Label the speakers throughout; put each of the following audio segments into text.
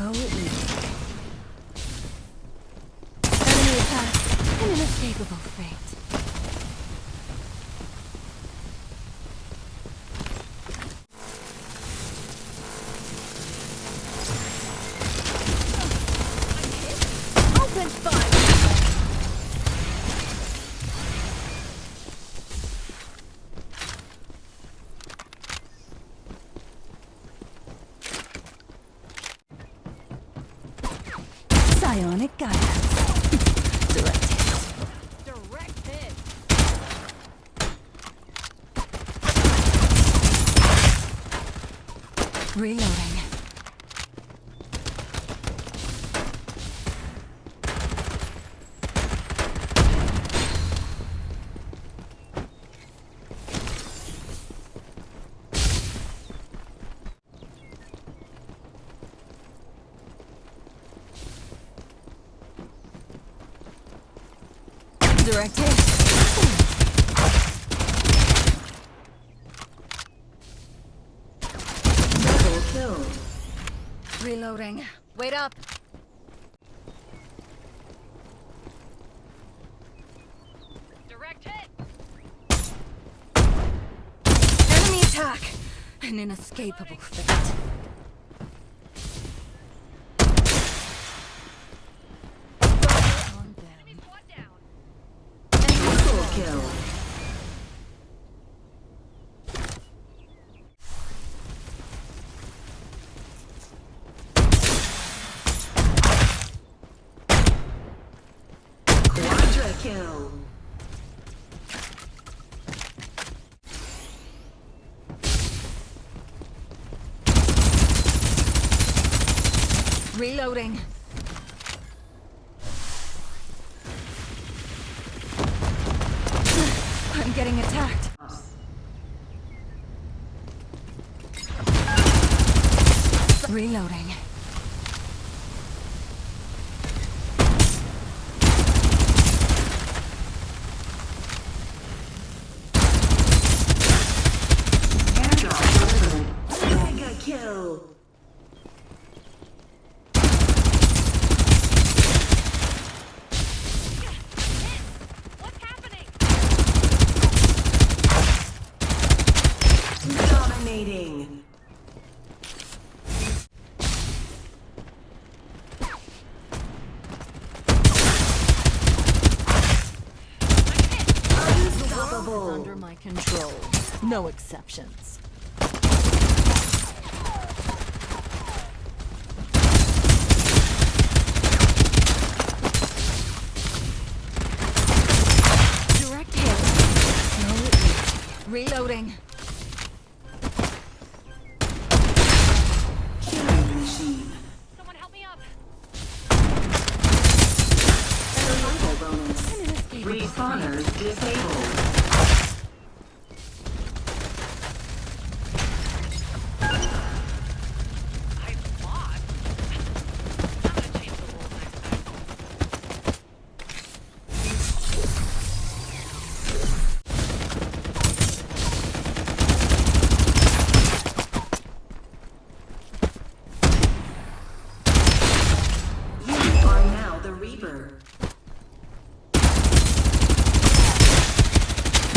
Speaker 1: So easy. Enemy attack. An inescapable fate. Open fire! Psionic guidance. Direct hit. Direct hit. Reloading. Direct hit.
Speaker 2: Double kill.
Speaker 1: Reloading. Wait up. Direct hit. Enemy attack. An inescapable fate. On them.
Speaker 2: Triple kill. Quadra kill.
Speaker 1: Reloading. I'm getting attacked. Reloading.
Speaker 2: Airdrop delivered. Mega kill.
Speaker 1: What's happening?
Speaker 2: Dominating. Unstoppable.
Speaker 1: Under my control. No exceptions. Direct hit. No easy. Reloading.
Speaker 2: Killing machine.
Speaker 1: Someone help me up.
Speaker 2: Survival bonus.
Speaker 1: An inescapable fate.
Speaker 2: Respawners disabled. You are now the Reaper.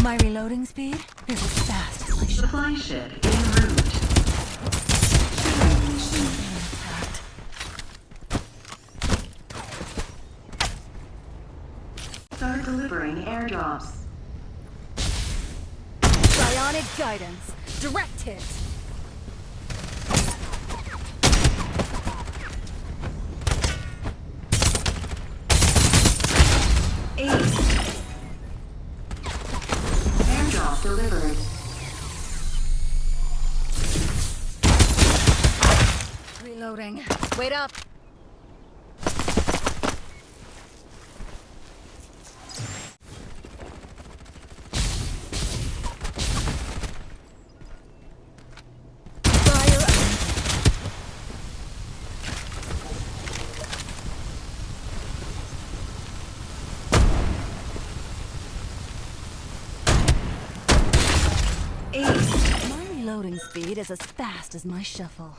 Speaker 1: My reloading speed is as fast as my shot.
Speaker 2: Supply ship en route. Killing machine.
Speaker 1: Attacked.
Speaker 2: Start delivering airdrops.
Speaker 1: Psionic guidance. Direct hit.
Speaker 2: Ace. Airdrop delivered.
Speaker 1: Reloading. Wait up. Fire. My reloading speed is as fast as my shuffle.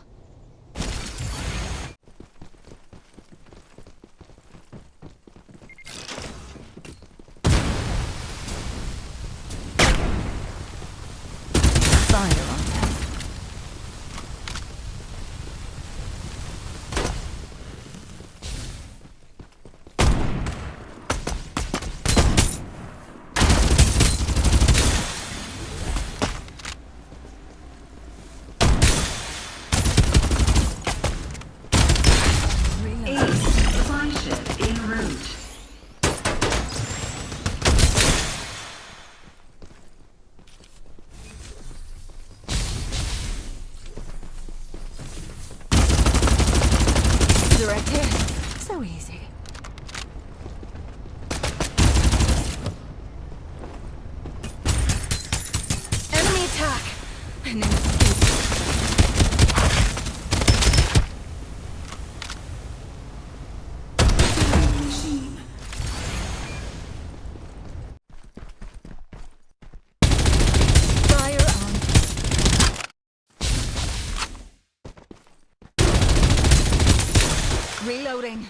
Speaker 1: Reloading.
Speaker 2: Supply ship en route.
Speaker 1: Direct hit. So easy. Enemy attack. An escape.
Speaker 2: Machine.
Speaker 1: Fire on. Reloading.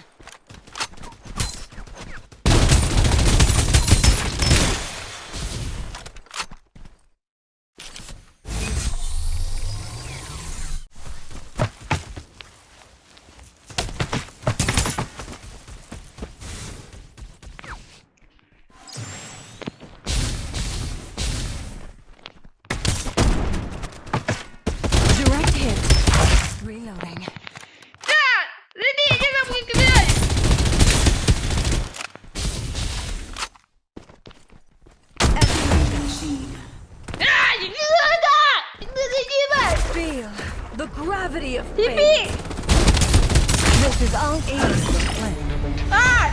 Speaker 1: Direct hit. Reloading.
Speaker 2: Machine.
Speaker 1: Feel the gravity of fate. This is all aimed at the plan.